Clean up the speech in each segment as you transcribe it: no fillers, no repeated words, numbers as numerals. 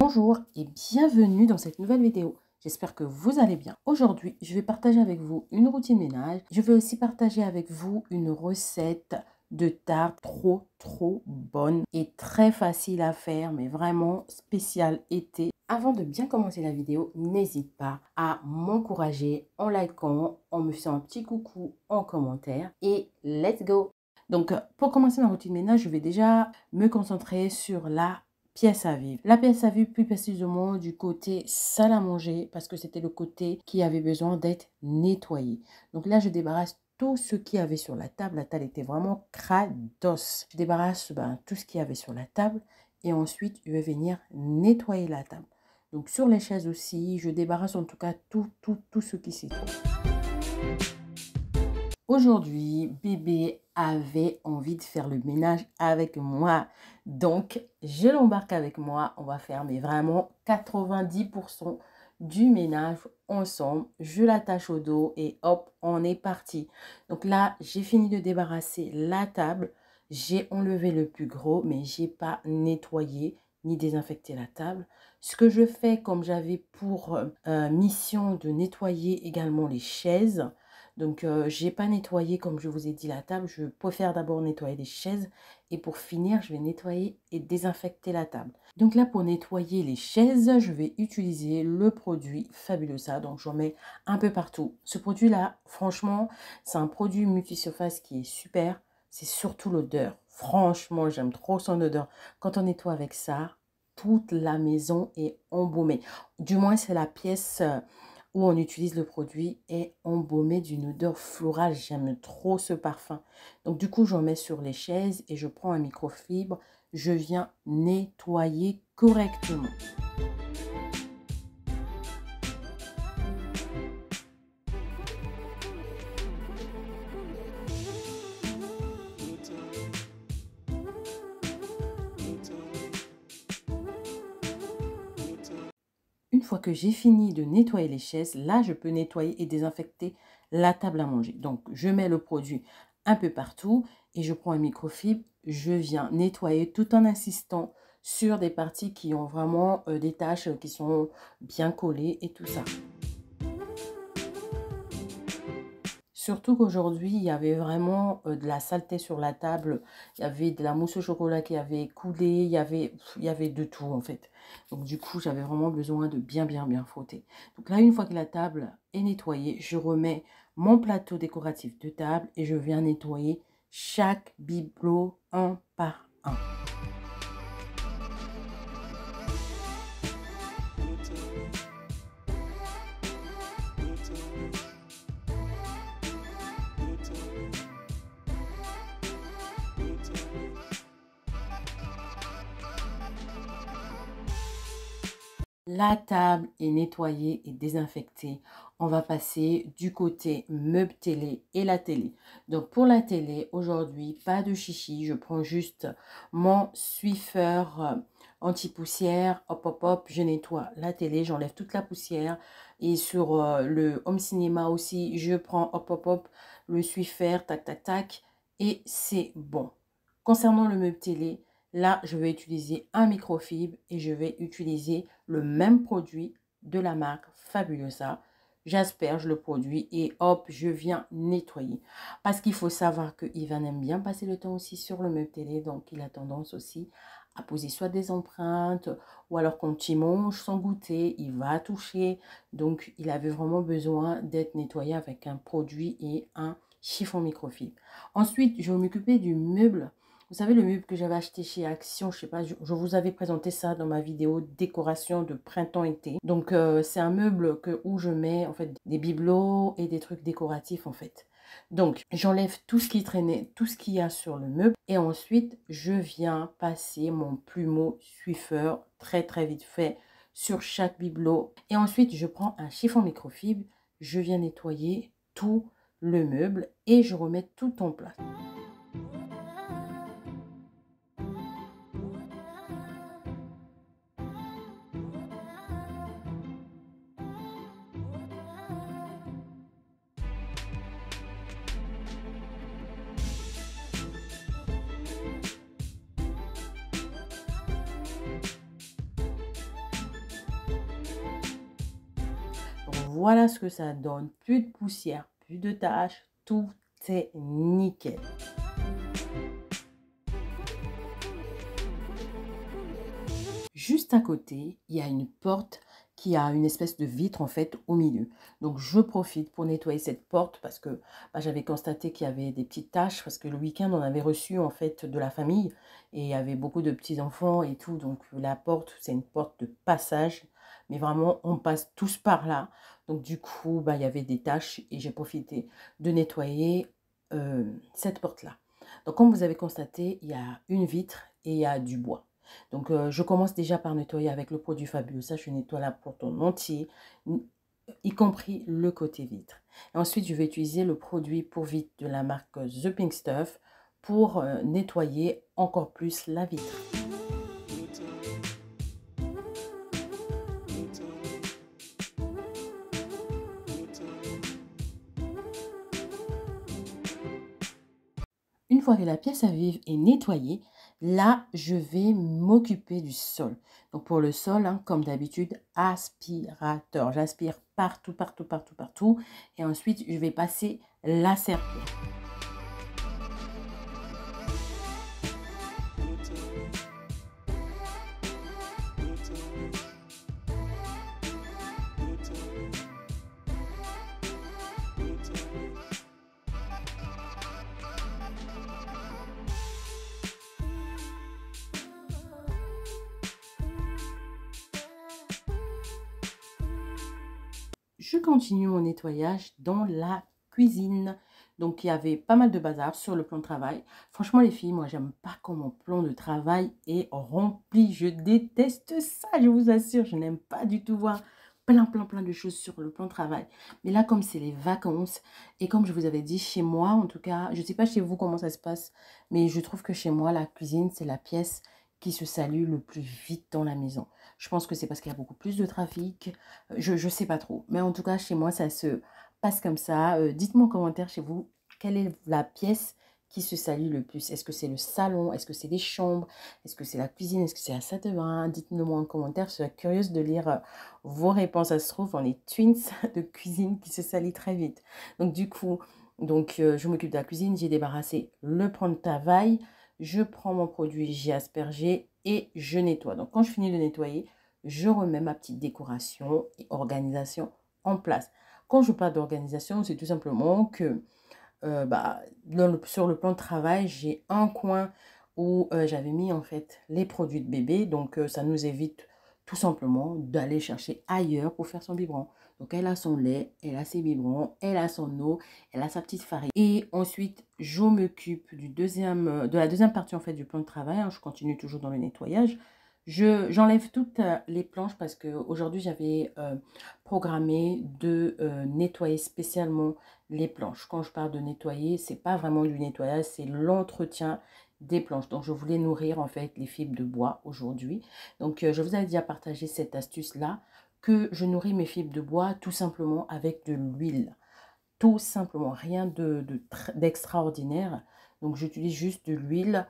Bonjour et bienvenue dans cette nouvelle vidéo. J'espère que vous allez bien. Aujourd'hui, je vais partager avec vous une routine ménage. Je vais aussi partager avec vous une recette de tarte trop bonne et très facile à faire, mais vraiment spéciale été. Avant de bien commencer la vidéo, n'hésite pas à m'encourager en likant, en me faisant un petit coucou en commentaire et let's go! Donc, pour commencer ma routine ménage, je vais déjà me concentrer sur la pièce à vivre. La pièce à vivre, plus précisément du côté salle à manger, parce que c'était le côté qui avait besoin d'être nettoyé. Donc là, je débarrasse tout ce qu'il y avait sur la table. La table était vraiment crados. Je débarrasse tout ce qu'il y avait sur la table et ensuite, je vais venir nettoyer la table. Donc sur les chaises aussi, je débarrasse en tout cas tout ce qui s'y trouve. Aujourd'hui, bébé avait envie de faire le ménage avec moi. Donc, je l'embarque avec moi. On va faire mais vraiment 90% du ménage ensemble. Je l'attache au dos et hop, on est parti. Donc là, j'ai fini de débarrasser la table. J'ai enlevé le plus gros, mais j'ai pas nettoyé ni désinfecté la table. Ce que je fais, comme j'avais pour mission de nettoyer également les chaises, donc, je n'ai pas nettoyé, comme je vous ai dit, la table. Je préfère d'abord nettoyer les chaises. Et pour finir, je vais nettoyer et désinfecter la table. Donc là, pour nettoyer les chaises, je vais utiliser le produit Fabulosa. Donc, j'en mets un peu partout. Ce produit-là, franchement, c'est un produit multisurface qui est super. C'est surtout l'odeur. Franchement, j'aime trop son odeur. Quand on nettoie avec ça, toute la maison est embaumée. Du moins, c'est la pièce où on utilise le produit est embaumé d'une odeur florale. J'aime trop ce parfum. Donc du coup, j'en mets sur les chaises et je prends un microfibre. Je viens nettoyer correctement. Une fois que j'ai fini de nettoyer les chaises, là, je peux nettoyer et désinfecter la table à manger. Donc, je mets le produit un peu partout et je prends un microfibre. Je viens nettoyer tout en insistant sur des parties qui ont vraiment des taches qui sont bien collées et tout ça. Surtout qu'aujourd'hui, il y avait vraiment de la saleté sur la table. Il y avait de la mousse au chocolat qui avait coulé. Il y avait de tout, en fait. Donc, du coup, j'avais vraiment besoin de bien frotter. Donc là, une fois que la table est nettoyée, je remets mon plateau décoratif de table et je viens nettoyer chaque bibelot un par un. La table est nettoyée et désinfectée. On va passer du côté meuble télé et la télé. Donc pour la télé, aujourd'hui, pas de chichi. Je prends juste mon Swiffer anti-poussière. Hop, je nettoie la télé. J'enlève toute la poussière. Et sur le home cinéma aussi, je prends hop, le Swiffer, tac. Et c'est bon. Concernant le meuble télé, là, je vais utiliser un microfibre et je vais utiliser le même produit de la marque Fabulosa. J'asperge le produit et hop, je viens nettoyer. Parce qu'il faut savoir que Ivan aime bien passer le temps aussi sur le meuble télé. Donc, il a tendance aussi à poser soit des empreintes ou alors quand il mange son goûter, il va toucher. Donc, il avait vraiment besoin d'être nettoyé avec un produit et un chiffon microfibre. Ensuite, je vais m'occuper du meuble. Vous savez, le meuble que j'avais acheté chez Action, je sais pas, je vous avais présenté ça dans ma vidéo décoration de printemps-été. Donc, c'est un meuble où je mets en fait des bibelots et des trucs décoratifs en fait. Donc, j'enlève tout ce qui traînait, tout ce qu'il y a sur le meuble. Et ensuite, je viens passer mon plumeau Swiffer très vite fait sur chaque bibelot. Et ensuite, je prends un chiffon microfibre. Je viens nettoyer tout le meuble et je remets tout en place. voilà ce que ça donne. Plus de poussière, plus de taches, tout est nickel. Juste à côté, il y a une porte qui a une espèce de vitre en fait au milieu. Donc je profite pour nettoyer cette porte parce que j'avais constaté qu'il y avait des petites taches parce que le week-end on avait reçu en fait de la famille et il y avait beaucoup de petits enfants et tout. Donc la porte, c'est une porte de passage, mais vraiment on passe tous par là. Donc du coup il y avait des taches et j'ai profité de nettoyer cette porte là. Donc comme vous avez constaté, il y a une vitre et il y a du bois. Donc, je commence déjà par nettoyer avec le produit Fabuleux. Ça, je nettoie la porte en entier, y compris le côté vitre. Et ensuite, je vais utiliser le produit pour vitre de la marque The Pink Stuff pour nettoyer encore plus la vitre. Une fois que la pièce à vivre est nettoyée, là, je vais m'occuper du sol. Donc, pour le sol, hein, comme d'habitude, aspirateur. J'aspire partout, partout, partout, partout. Et ensuite, je vais passer la serpillière. Je continue mon nettoyage dans la cuisine. Donc, il y avait pas mal de bazar sur le plan de travail. Franchement, les filles, moi, j'aime pas quand mon plan de travail est rempli. Je déteste ça, je vous assure. Je n'aime pas du tout voir plein de choses sur le plan de travail. Mais là, comme c'est les vacances, et comme je vous avais dit, chez moi, en tout cas, je ne sais pas chez vous comment ça se passe, mais je trouve que chez moi, la cuisine, c'est la pièce qui se salue le plus vite dans la maison. Je pense que c'est parce qu'il y a beaucoup plus de trafic. Je ne sais pas trop. Mais en tout cas, chez moi, ça se passe comme ça. Dites-moi en commentaire chez vous, quelle est la pièce qui se salue le plus? Est-ce que c'est le salon? Est-ce que c'est les chambres? Est-ce que c'est la cuisine? Est-ce que c'est la salle de bain? Dites-le moi en commentaire. Je suis curieuse de lire vos réponses. Ça se trouve, on est twins de cuisine qui se salient très vite. Donc du coup, je m'occupe de la cuisine. J'ai débarrassé le plan de travail. Je prends mon produit, j'ai aspergé et je nettoie. Donc, quand je finis de nettoyer, je remets ma petite décoration et organisation en place. Quand je parle d'organisation, c'est tout simplement que sur le plan de travail, j'ai un coin où j'avais mis en fait les produits de bébé. Donc, ça nous évite tout simplement d'aller chercher ailleurs pour faire son biberon. Donc, elle a son lait, elle a ses biberons, elle a son eau, elle a sa petite farine. Et ensuite, je m'occupe de la deuxième partie en fait du plan de travail. Hein. Je continue toujours dans le nettoyage. J'enlève toutes les planches parce qu'aujourd'hui, j'avais programmé de nettoyer spécialement les planches. Quand je parle de nettoyer, c'est pas vraiment du nettoyage, c'est l'entretien des planches. Donc, je voulais nourrir en fait les fibres de bois aujourd'hui. Donc, je vous avais déjà partagé cette astuce-là que je nourris mes fibres de bois tout simplement avec de l'huile. Tout simplement, rien d'extraordinaire. Donc, j'utilise juste de l'huile,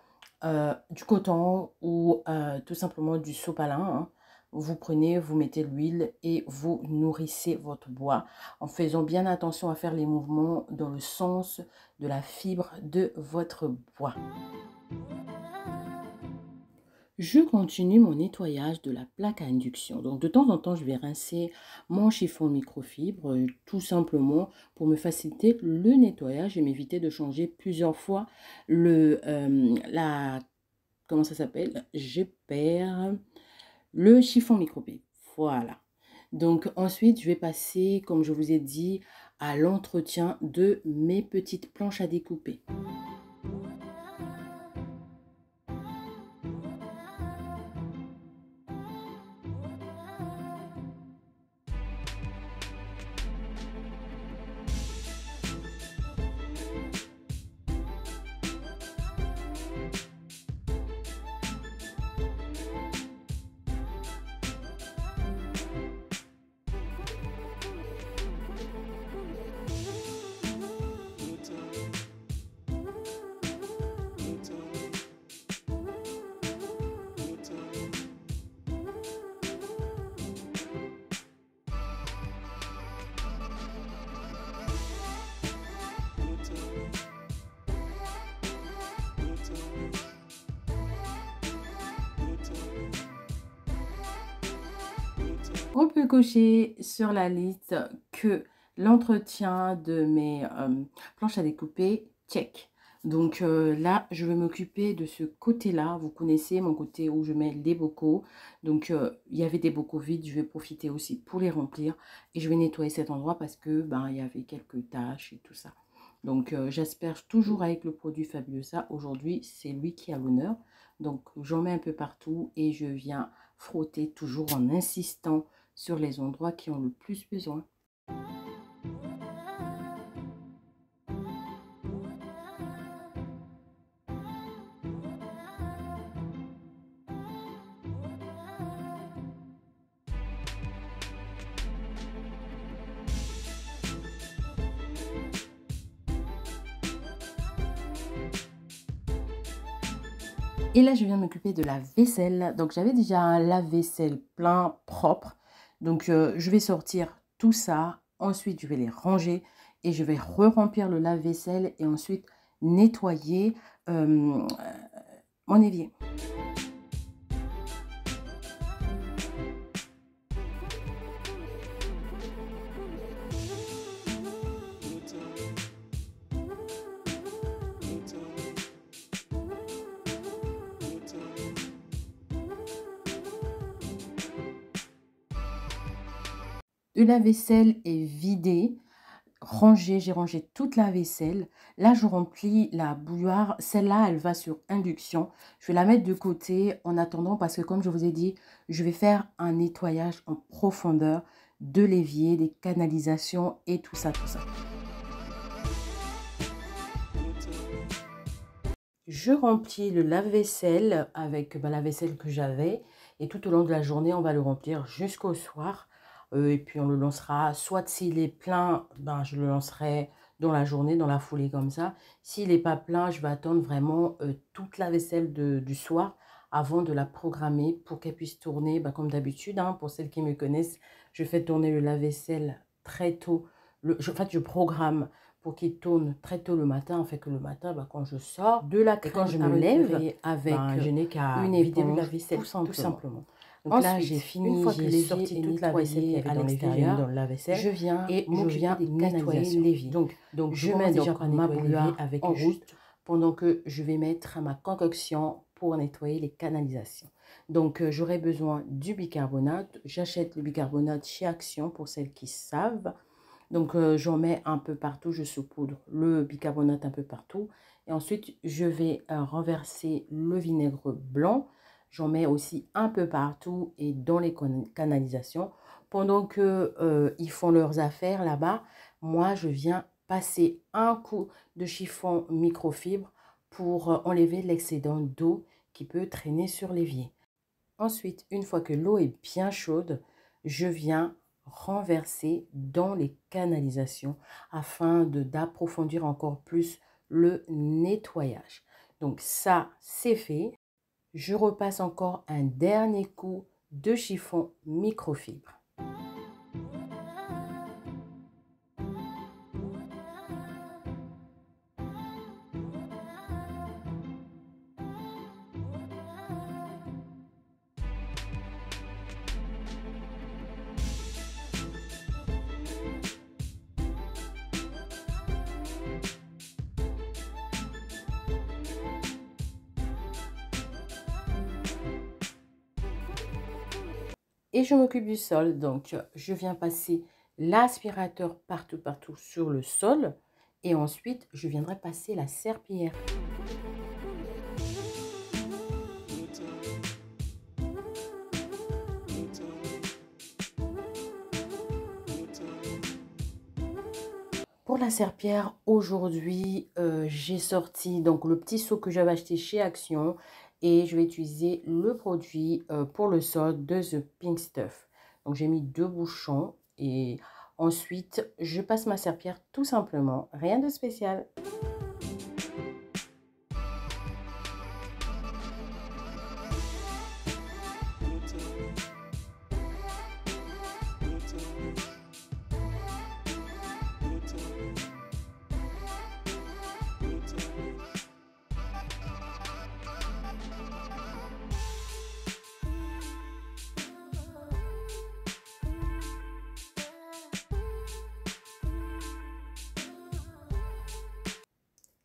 du coton ou tout simplement du sopalin. Hein. Vous prenez, vous mettez l'huile et vous nourrissez votre bois en faisant bien attention à faire les mouvements dans le sens de la fibre de votre bois. Je continue mon nettoyage de la plaque à induction. Donc, de temps en temps, je vais rincer mon chiffon microfibre, tout simplement pour me faciliter le nettoyage et m'éviter de changer plusieurs fois comment ça s'appelle? Je perds le chiffon microfibre. Voilà. Donc, ensuite, je vais passer, comme je vous ai dit, à l'entretien de mes petites planches à découper. On peut cocher sur la liste que l'entretien de mes planches à découper, check. Donc là, je vais m'occuper de ce côté-là. Vous connaissez mon côté où je mets les bocaux. Donc, il y avait des bocaux vides. Je vais profiter aussi pour les remplir. Et je vais nettoyer cet endroit parce que il y avait quelques taches et tout ça. Donc, j'asperge toujours avec le produit Fabulosa. Aujourd'hui, c'est lui qui a l'honneur. Donc, j'en mets un peu partout et je viens frotter toujours en insistant sur les endroits qui ont le plus besoin. Et là, je viens m'occuper de la vaisselle. Donc, j'avais déjà un lave-vaisselle plein, propre. Donc, je vais sortir tout ça. Ensuite, je vais les ranger et je vais re-remplir le lave-vaisselle et ensuite nettoyer mon évier. Le lave-vaisselle est vidé, rangé, j'ai rangé toute la vaisselle. Là, je remplis la bouilloire. Celle-là, elle va sur induction. Je vais la mettre de côté en attendant parce que, comme je vous ai dit, je vais faire un nettoyage en profondeur de l'évier, des canalisations et tout ça, tout ça. Je remplis le lave-vaisselle avec la vaisselle que j'avais et tout au long de la journée, on va le remplir jusqu'au soir. Et puis on le lancera, soit s'il est plein, je le lancerai dans la journée, dans la foulée comme ça. S'il n'est pas plein, je vais attendre vraiment toute la vaisselle du soir avant de la programmer pour qu'elle puisse tourner comme d'habitude. Pour celles qui me connaissent, je fais tourner le lave-vaisselle très tôt. En fait, je programme pour qu'il tourne très tôt le matin, en fait que le matin, quand je sors de la crème, quand je me lève, avec je n'ai qu'à vider le lave-vaisselle tout simplement. Donc ensuite, là, j'ai fini, une fois que j'ai sorti toute la vaisselle qu'il y avait à l'extérieur, dans le lave-vaisselle, je viens nettoyer l'évier. Donc je mets déjà ma bouilloire avec en route pendant que je vais mettre ma concoction pour nettoyer les canalisations. Donc, j'aurai besoin du bicarbonate. J'achète le bicarbonate chez Action pour celles qui savent. Donc, j'en mets un peu partout. Je saupoudre le bicarbonate un peu partout. Et ensuite, je vais renverser le vinaigre blanc. J'en mets aussi un peu partout et dans les canalisations. Pendant qu'ils font leurs affaires là-bas, moi, je viens passer un coup de chiffon microfibre pour enlever l'excédent d'eau qui peut traîner sur l'évier. Ensuite, une fois que l'eau est bien chaude, je viens renverser dans les canalisations afin d'approfondir encore plus le nettoyage. Donc ça, c'est fait. Je repasse encore un dernier coup de chiffon microfibre. Et je m'occupe du sol, donc je viens passer l'aspirateur partout sur le sol. Et ensuite, je viendrai passer la serpillière. Pour la serpillière, aujourd'hui, j'ai sorti donc le petit seau que j'avais acheté chez Action. Et je vais utiliser le produit pour le sol de The Pink Stuff. Donc, j'ai mis 2 bouchons et ensuite, je passe ma serpillière tout simplement. Rien de spécial.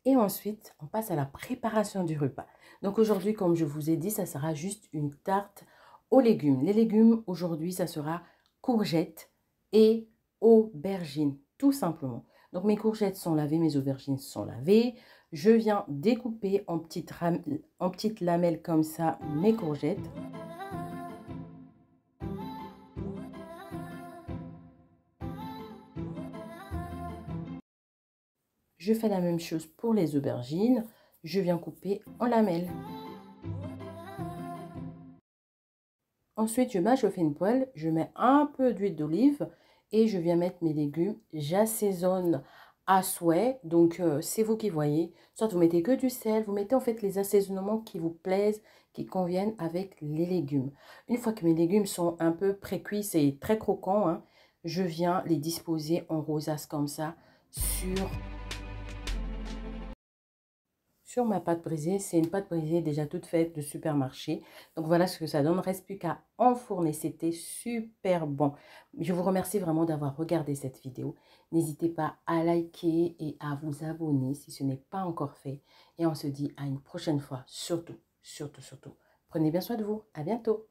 Et ensuite, on passe à la préparation du repas. Donc aujourd'hui, comme je vous ai dit, ça sera juste une tarte aux légumes. Les légumes, aujourd'hui, ça sera courgettes et aubergines, tout simplement. Donc mes courgettes sont lavées, mes aubergines sont lavées. Je viens découper en petites lamelles comme ça mes courgettes. Je fais la même chose pour les aubergines. Je viens couper en lamelles. Ensuite, je mâche une poêle, je mets un peu d'huile d'olive et je viens mettre mes légumes. J'assaisonne à souhait, donc c'est vous qui voyez. Soit vous mettez que du sel, vous mettez en fait les assaisonnements qui vous plaisent, qui conviennent avec les légumes. Une fois que mes légumes sont un peu pré-cuits, c'est très croquant, hein, je viens les disposer en rosace comme ça sur ma pâte brisée. C'est une pâte brisée déjà toute faite de supermarché. Donc voilà ce que ça donne. Reste plus qu'à enfourner. C'était super bon. Je vous remercie vraiment d'avoir regardé cette vidéo. N'hésitez pas à liker et à vous abonner si ce n'est pas encore fait. Et on se dit à une prochaine fois. Surtout, surtout, surtout. Prenez bien soin de vous. À bientôt.